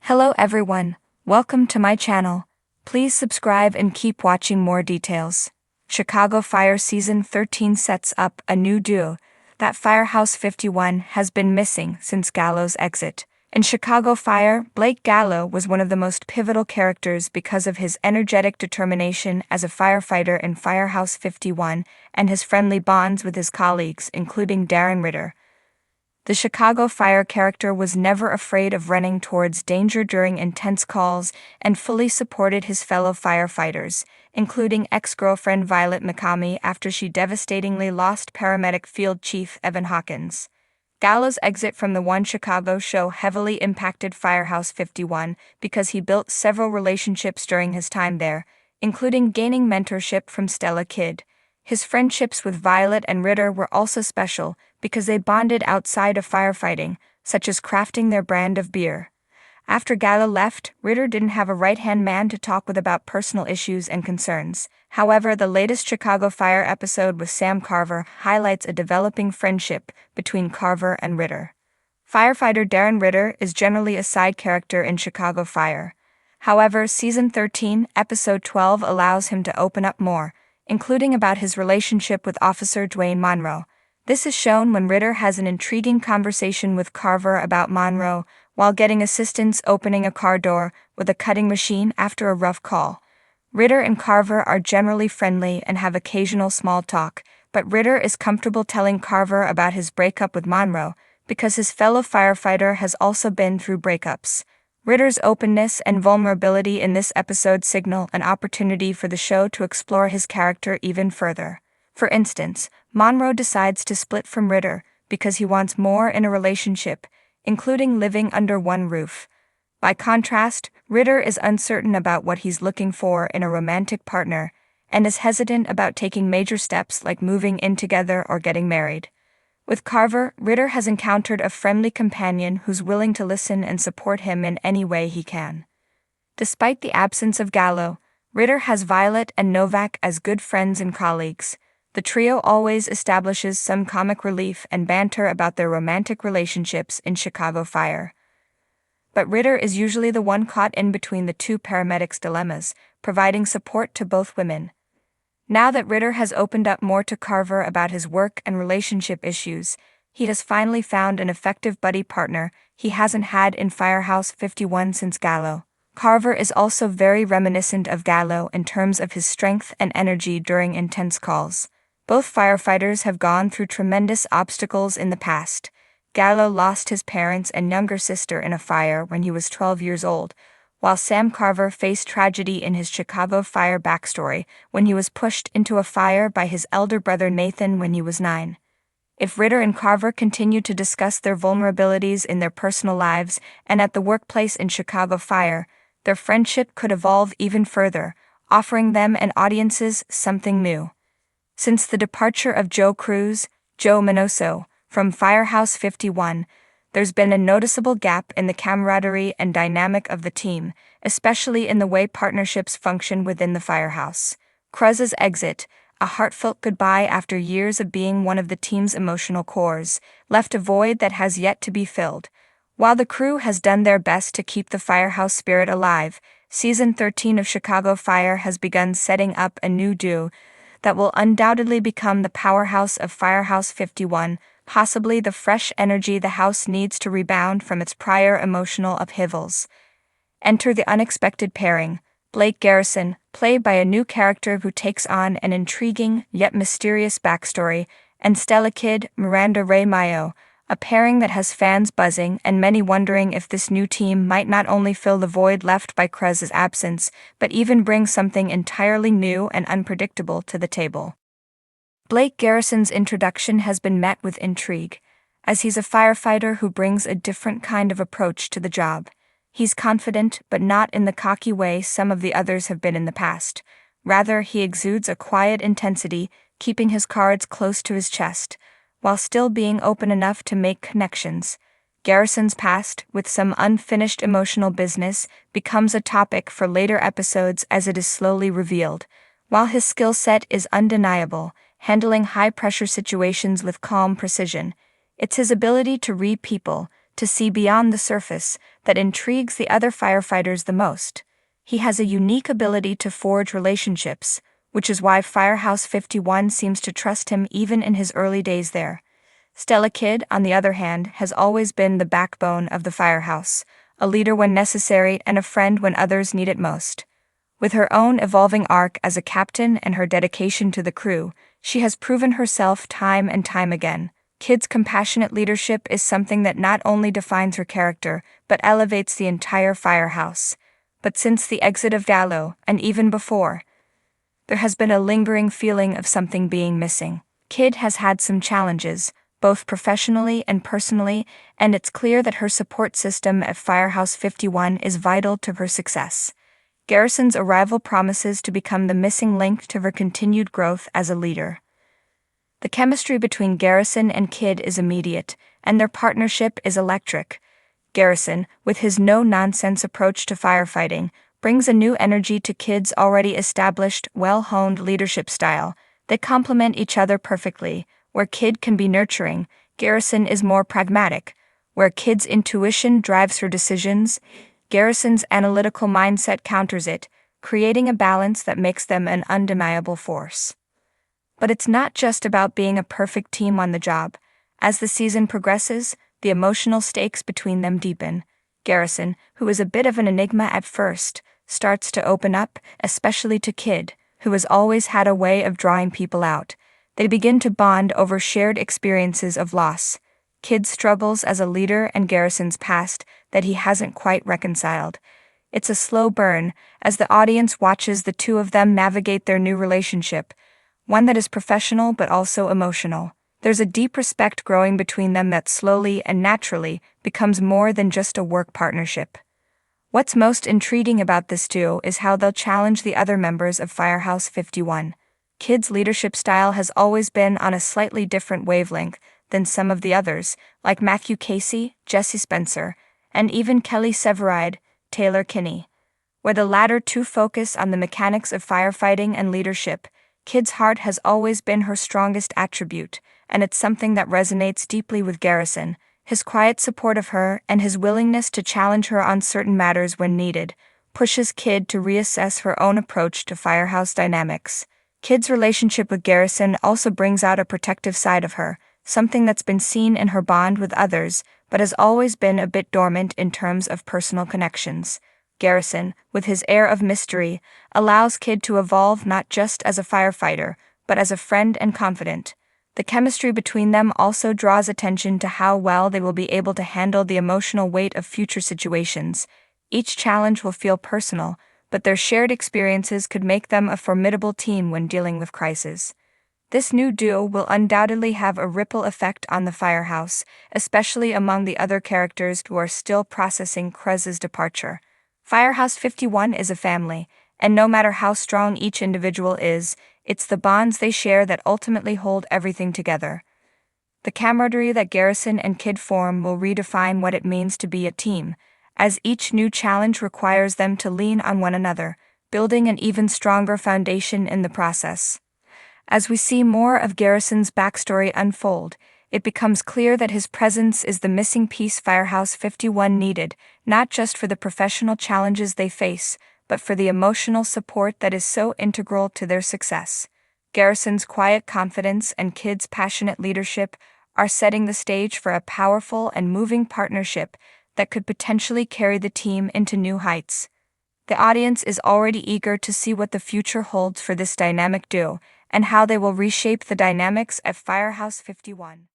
Hello everyone, welcome to my channel. Please subscribe and keep watching more details. Chicago Fire Season 13 sets up a new duo that Firehouse 51 has been missing since Gallo's exit. In Chicago Fire, Blake Gallo was one of the most pivotal characters because of his energetic determination as a firefighter in Firehouse 51 and his friendly bonds with his colleagues, including Darren Ritter. The Chicago Fire character was never afraid of running towards danger during intense calls and fully supported his fellow firefighters, including ex-girlfriend Violet McCamey after she devastatingly lost paramedic Field Chief Evan Hawkins. Gallo's exit from the One Chicago show heavily impacted Firehouse 51 because he built several relationships during his time there, including gaining mentorship from Stella Kidd. His friendships with Violet and Ritter were also special because they bonded outside of firefighting, such as crafting their brand of beer. After Gallo left, Ritter didn't have a right-hand man to talk with about personal issues and concerns. However, the latest Chicago Fire episode with Sam Carver highlights a developing friendship between Carver and Ritter. Firefighter Darren Ritter is generally a side character in Chicago Fire. However, Season 13, Episode 12 allows him to open up more, including about his relationship with Officer Dwayne Monroe. This is shown when Ritter has an intriguing conversation with Carver about Monroe while getting assistance opening a car door with a cutting machine after a rough call. Ritter and Carver are generally friendly and have occasional small talk, but Ritter is comfortable telling Carver about his breakup with Monroe because his fellow firefighter has also been through breakups. Ritter's openness and vulnerability in this episode signal an opportunity for the show to explore his character even further. For instance, Monroe decides to split from Ritter because he wants more in a relationship, including living under one roof. By contrast, Ritter is uncertain about what he's looking for in a romantic partner and is hesitant about taking major steps like moving in together or getting married. With Carver, Ritter has encountered a friendly companion who's willing to listen and support him in any way he can. Despite the absence of Gallo, Ritter has Violet and Novak as good friends and colleagues. The trio always establishes some comic relief and banter about their romantic relationships in Chicago Fire. But Ritter is usually the one caught in between the two paramedics' dilemmas, providing support to both women. Now that Ritter has opened up more to Carver about his work and relationship issues, he has finally found an effective buddy partner he hasn't had in Firehouse 51 since Gallo. Carver is also very reminiscent of Gallo in terms of his strength and energy during intense calls. Both firefighters have gone through tremendous obstacles in the past. Gallo lost his parents and younger sister in a fire when he was 12 years old, while Sam Carver faced tragedy in his Chicago Fire backstory when he was pushed into a fire by his elder brother Nathan when he was 9. If Ritter and Carver continue to discuss their vulnerabilities in their personal lives and at the workplace in Chicago Fire, their friendship could evolve even further, offering them and audiences something new. Since the departure of Joe Minoso, from Firehouse 51, there's been a noticeable gap in the camaraderie and dynamic of the team, especially in the way partnerships function within the firehouse. Cruz's exit, a heartfelt goodbye after years of being one of the team's emotional cores, left a void that has yet to be filled. While the crew has done their best to keep the firehouse spirit alive, Season 13 of Chicago Fire has begun setting up a new duo that will undoubtedly become the powerhouse of Firehouse 51, possibly the fresh energy the house needs to rebound from its prior emotional upheavals. Enter the unexpected pairing, Blake Garrison, played by a new character who takes on an intriguing yet mysterious backstory, and Stella Kidd, Miranda Ray Mayo, a pairing that has fans buzzing and many wondering if this new team might not only fill the void left by Cruz's absence, but even bring something entirely new and unpredictable to the table. Blake Garrison's introduction has been met with intrigue, as he's a firefighter who brings a different kind of approach to the job. He's confident, but not in the cocky way some of the others have been in the past. Rather, he exudes a quiet intensity, keeping his cards close to his chest, while still being open enough to make connections. Garrison's past, with some unfinished emotional business, becomes a topic for later episodes as it is slowly revealed. While his skill set is undeniable, handling high-pressure situations with calm precision, it's his ability to read people, to see beyond the surface, that intrigues the other firefighters the most. He has a unique ability to forge relationships, which is why Firehouse 51 seems to trust him even in his early days there. Stella Kidd, on the other hand, has always been the backbone of the firehouse, a leader when necessary and a friend when others need it most. With her own evolving arc as a captain and her dedication to the crew, she has proven herself time and time again. Kidd's compassionate leadership is something that not only defines her character, but elevates the entire firehouse. But since the exit of Gallo, and even before, there has been a lingering feeling of something being missing. Kidd has had some challenges, both professionally and personally, and it's clear that her support system at Firehouse 51 is vital to her success. Garrison's arrival promises to become the missing link to her continued growth as a leader. The chemistry between Garrison and Kidd is immediate, and their partnership is electric. Garrison, with his no-nonsense approach to firefighting, brings a new energy to Kidd's already established, well-honed leadership style. They complement each other perfectly. Where Kidd can be nurturing, Garrison is more pragmatic. Where Kidd's intuition drives her decisions, Garrison's analytical mindset counters it, creating a balance that makes them an undeniable force. But it's not just about being a perfect team on the job. As the season progresses, the emotional stakes between them deepen. Garrison, who is a bit of an enigma at first, starts to open up, especially to Kidd, who has always had a way of drawing people out. They begin to bond over shared experiences of loss. Kidd struggles as a leader and Garrison's past that he hasn't quite reconciled. It's a slow burn as the audience watches the two of them navigate their new relationship, one that is professional but also emotional. There's a deep respect growing between them that slowly and naturally becomes more than just a work partnership. What's most intriguing about this duo is how they'll challenge the other members of Firehouse 51. Kidd's leadership style has always been on a slightly different wavelength than some of the others, like Matthew Casey, Jesse Spencer, and even Kelly Severide, Taylor Kinney. Where the latter two focus on the mechanics of firefighting and leadership, Kidd's heart has always been her strongest attribute, and it's something that resonates deeply with Garrison. His quiet support of her and his willingness to challenge her on certain matters when needed pushes Kidd to reassess her own approach to firehouse dynamics. Kidd's relationship with Garrison also brings out a protective side of her, something that's been seen in her bond with others, but has always been a bit dormant in terms of personal connections. Garrison, with his air of mystery, allows Kidd to evolve not just as a firefighter, but as a friend and confidant. The chemistry between them also draws attention to how well they will be able to handle the emotional weight of future situations. Each challenge will feel personal, but their shared experiences could make them a formidable team when dealing with crises. This new duo will undoubtedly have a ripple effect on the firehouse, especially among the other characters who are still processing Krez's departure. Firehouse 51 is a family, and no matter how strong each individual is, it's the bonds they share that ultimately hold everything together. The camaraderie that Garrison and Kidd form will redefine what it means to be a team, as each new challenge requires them to lean on one another, building an even stronger foundation in the process. As we see more of Garrison's backstory unfold, it becomes clear that his presence is the missing piece Firehouse 51 needed, not just for the professional challenges they face, but for the emotional support that is so integral to their success. Garrison's quiet confidence and Kidd's passionate leadership are setting the stage for a powerful and moving partnership that could potentially carry the team into new heights. The audience is already eager to see what the future holds for this dynamic duo and how they will reshape the dynamics at Firehouse 51.